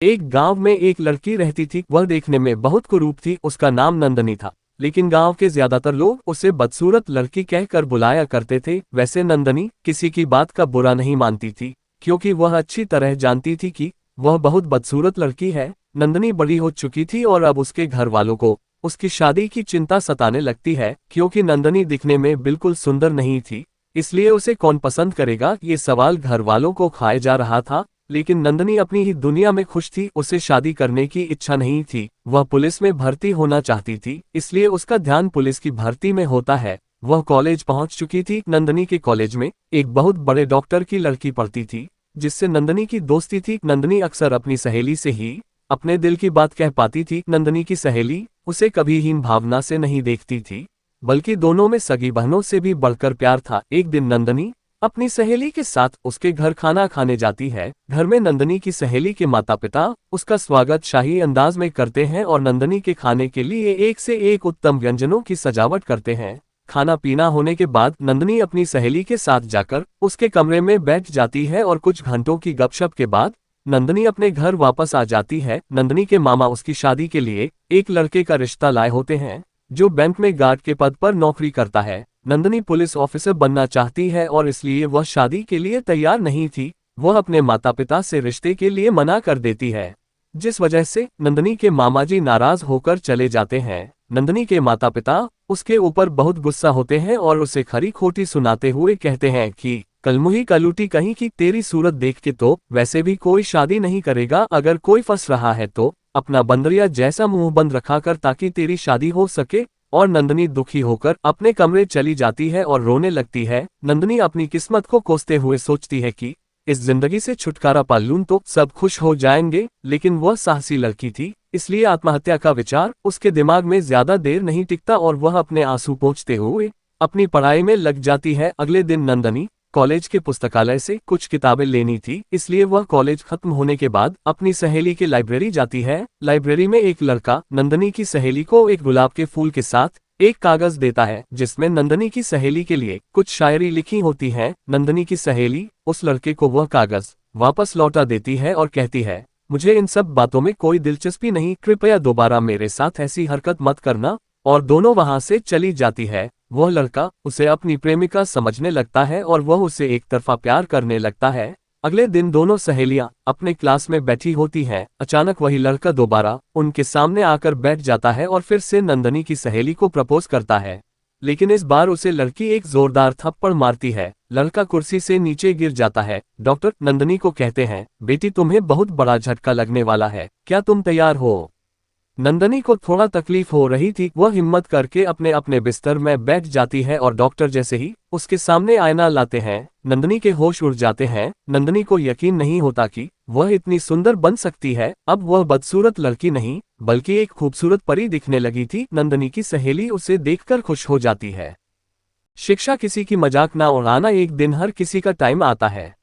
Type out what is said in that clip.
एक गांव में एक लड़की रहती थी। वह देखने में बहुत कुरूप थी। उसका नाम नंदनी था, लेकिन गांव के ज्यादातर लोग उसे बदसूरत लड़की कहकर बुलाया करते थे। वैसे नंदनी किसी की बात का बुरा नहीं मानती थी, क्योंकि वह अच्छी तरह जानती थी कि वह बहुत बदसूरत लड़की है। नंदनी बड़ी हो चुकी थी और अब उसके घर वालों को उसकी शादी की चिंता सताने लगती है, क्योंकि नंदनी दिखने में बिल्कुल सुंदर नहीं थी। इसलिए उसे कौन पसंद करेगा, ये सवाल घर वालों को खाए जा रहा था। लेकिन नंदनी अपनी ही दुनिया में खुश थी। उसे शादी करने की इच्छा नहीं थी। वह पुलिस में भर्ती होना चाहती थी, इसलिए उसका ध्यान पुलिस की भर्ती में होता है। वह कॉलेज पहुंच चुकी थी। नंदनी के कॉलेज में एक बहुत बड़े डॉक्टर की लड़की पढ़ती थी, जिससे नंदनी की दोस्ती थी। नंदनी अक्सर अपनी सहेली से ही अपने दिल की बात कह पाती थी। नंदनी की सहेली उसे कभी हीन भावना से नहीं देखती थी, बल्कि दोनों में सगी बहनों से भी बढ़कर प्यार था। एक दिन नंदनी अपनी सहेली के साथ उसके घर खाना खाने जाती है। घर में नंदनी की सहेली के माता पिता उसका स्वागत शाही अंदाज में करते हैं और नंदनी के खाने के लिए एक से एक उत्तम व्यंजनों की सजावट करते हैं। खाना पीना होने के बाद नंदनी अपनी सहेली के साथ जाकर उसके कमरे में बैठ जाती है और कुछ घंटों की गपशप के बाद नंदनी अपने घर वापस आ जाती है। नंदनी के मामा उसकी शादी के लिए एक लड़के का रिश्ता लाए होते हैं, जो बैंक में गार्ड के पद पर नौकरी करता है। नंदनी पुलिस ऑफिसर बनना चाहती है और इसलिए वह शादी के लिए तैयार नहीं थी। वह अपने माता पिता से रिश्ते के लिए मना कर देती है, जिस वजह से नंदनी के मामाजी नाराज होकर चले जाते हैं। नंदनी के माता पिता उसके ऊपर बहुत गुस्सा होते हैं और उसे खरी खोटी सुनाते हुए कहते हैं कि कलमुही कलूटी कहीं की, तेरी सूरत देख के तो वैसे भी कोई शादी नहीं करेगा। अगर कोई फंस रहा है तो अपना बंदरिया जैसा मुंह बंद रखा कर, ताकि तेरी शादी हो सके। और नंदनी दुखी होकर अपने कमरे चली जाती है और रोने लगती है। नंदनी अपनी किस्मत को कोसते हुए सोचती है कि इस जिंदगी से छुटकारा पा लूं तो सब खुश हो जाएंगे। लेकिन वह साहसी लड़की थी, इसलिए आत्महत्या का विचार उसके दिमाग में ज्यादा देर नहीं टिकता और वह अपने आंसू पोंछते हुए अपनी पढ़ाई में लग जाती है। अगले दिन नंदनी कॉलेज के पुस्तकालय से कुछ किताबें लेनी थी, इसलिए वह कॉलेज खत्म होने के बाद अपनी सहेली के लाइब्रेरी जाती है। लाइब्रेरी में एक लड़का नंदनी की सहेली को एक गुलाब के फूल के साथ एक कागज देता है, जिसमें नंदनी की सहेली के लिए कुछ शायरी लिखी होती है। नंदनी की सहेली उस लड़के को वह कागज वापस लौटा देती है और कहती है, मुझे इन सब बातों में कोई दिलचस्पी नहीं, कृपया दोबारा मेरे साथ ऐसी हरकत मत करना। और दोनों वहां से चली जाती है। वह लड़का उसे अपनी प्रेमिका समझने लगता है और वह उसे एक तरफा प्यार करने लगता है। अगले दिन दोनों सहेलियां अपने क्लास में बैठी होती हैं। अचानक वही लड़का दोबारा उनके सामने आकर बैठ जाता है और फिर से नंदनी की सहेली को प्रपोज करता है। लेकिन इस बार उसे लड़की एक जोरदार थप्पड़ मारती है। लड़का कुर्सी से नीचे गिर जाता है। डॉक्टर नंदनी को कहते हैं, बेटी तुम्हें बहुत बड़ा झटका लगने वाला है, क्या तुम तैयार हो? नंदनी को थोड़ा तकलीफ हो रही थी। वह हिम्मत करके अपने अपने बिस्तर में बैठ जाती है और डॉक्टर जैसे ही उसके सामने आईना लाते हैं, नंदनी के होश उड़ जाते हैं। नंदनी को यकीन नहीं होता कि वह इतनी सुंदर बन सकती है। अब वह बदसूरत लड़की नहीं, बल्कि एक खूबसूरत परी दिखने लगी थी। नंदनी की सहेली उसे देखकर खुश हो जाती है। शिक्षा किसी की मजाक ना उड़ाना, एक दिन हर किसी का टाइम आता है।